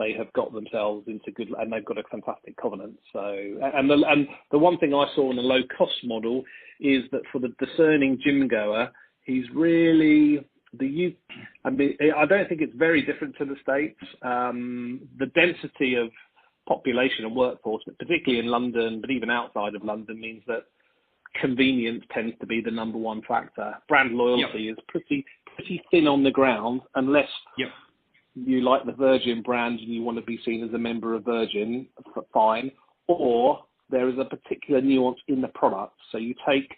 they have got themselves into good, and they've got a fantastic covenant. So, and the one thing I saw in the low cost model is that for the discerning gym goer, he's really I mean, I don't think it's very different to the States. The density of population and workforce, particularly in London, but even outside of London, means that convenience tends to be the number one factor. Brand loyalty is pretty thin on the ground, unless you like the Virgin brand and you want to be seen as a member of Virgin, fine. Or there is a particular nuance in the product. So you take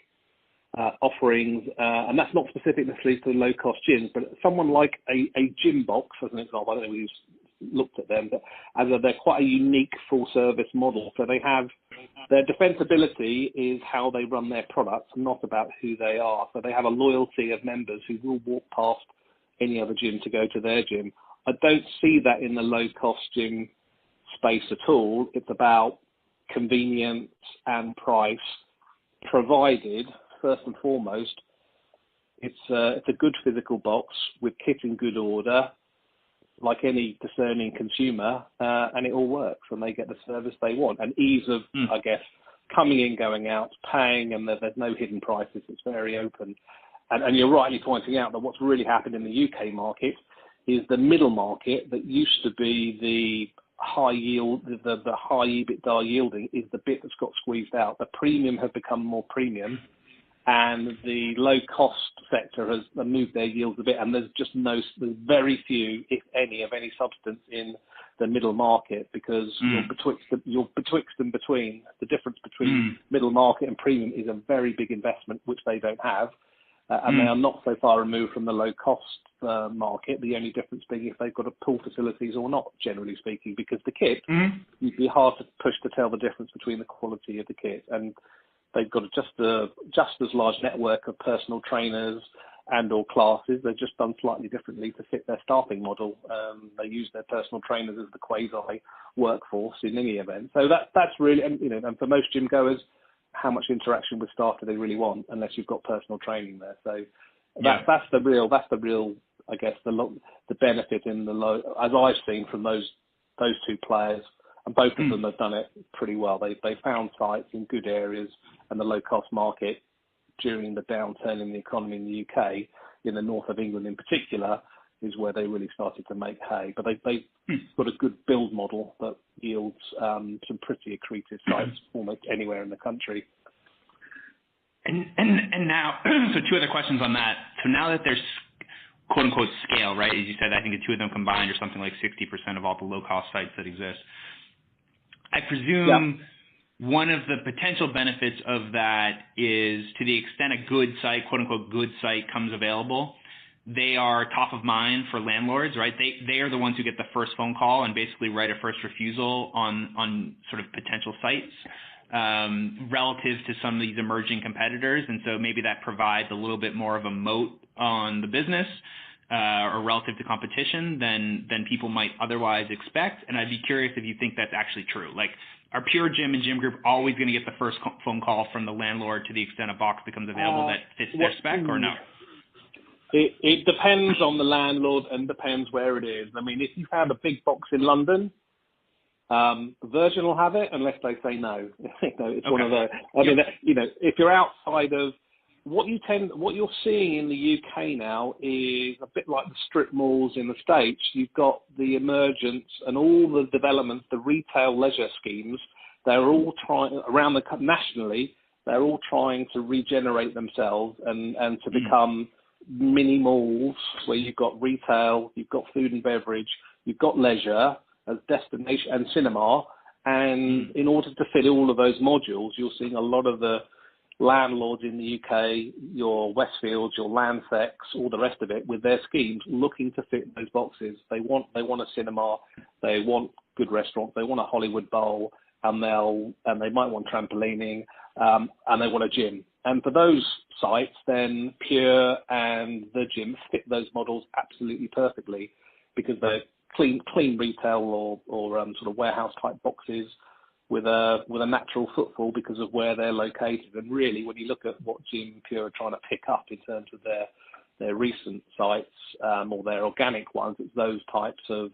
offerings, and that's not specific necessarily to low-cost gyms, but someone like a gym box, as an example, I don't know if you've looked at them, but they're quite a unique full-service model. So they have their defensibility is how they run their products, not about who they are. So they have a loyalty of members who will walk past any other gym to go to their gym. I don't see that in the low-cost gym space at all. It's about convenience and price, provided, first and foremost, it's a good physical box with kit in good order, like any discerning consumer, and it all works, and they get the service they want. And ease of, I guess, coming in, going out, paying, and there's no hidden prices. It's very open. And you're rightly pointing out that what's really happened in the UK market is the middle market that used to be the high yield, the high EBITDA yielding, is the bit that's got squeezed out. The premium have become more premium, and the low-cost sector has moved their yields a bit, and there's very few, if any, of any substance in the middle market, because you're betwixt and between. The difference between middle market and premium is a very big investment, which they don't have, and they are not so far removed from the low-cost market, the only difference being if they've got a pool facilities or not, generally speaking, because the kit, you'd be hard to push to tell the difference between the quality of the kit. And they've got just as large network of personal trainers and or classes. They've just done slightly differently to fit their staffing model. They use their personal trainers as the quasi workforce in any event. So that's really, and for most gym goers, how much interaction with staff do they really want unless you've got personal training there? So that's the real, I guess, the benefit in the low, as I've seen from those two players. And both of them have done it pretty well. They found sites in good areas, and the low-cost market during the downturn in the economy in the UK, in the north of England in particular, is where they really started to make hay. But they've got a good build model that yields some pretty accretive sites almost anywhere in the country. And now, so two other questions on that. So now that there's quote-unquote scale, right, as you said, I think the two of them combined are something like 60% of all the low-cost sites that exist. I presume one of the potential benefits of that is, to the extent a good site, quote-unquote good site, comes available, they are top of mind for landlords, right? They are the ones who get the first phone call and basically write a first refusal on sort of potential sites relative to some of these emerging competitors. And so maybe that provides a little bit more of a moat on the business or relative to competition than people might otherwise expect. And I'd be curious if you think that's actually true. Like, are Pure Gym and Gym Group always going to get the first phone call from the landlord to the extent a box becomes available that fits their spec, or no? It depends on the landlord and depends where it is. I mean, if you have a big box in London, Virgin will have it unless they say no. It's one of the. I mean, if you're outside of what you're seeing in the UK now is a bit like the strip malls in the States. You've got the emergence and all the developments, the retail leisure schemes. They're all trying around nationally. They're all trying to regenerate themselves and to become mini malls where you've got retail, you've got food and beverage, you've got leisure as destination and cinema. And in order to fit all of those modules, you're seeing a lot of the landlords in the UK, your Westfields, your Landsec, all the rest of it, with their schemes looking to fit those boxes. They want a cinema, they want good restaurants, they want a Hollywood Bowl, and they might want trampolining, and they want a gym. And for those sites, then Pure and the gym fit those models absolutely perfectly, because they're clean retail or sort of warehouse type boxes with a natural footfall because of where they're located. And really, when you look at what Gym Pure are trying to pick up in terms of their recent sites or their organic ones, it's those types of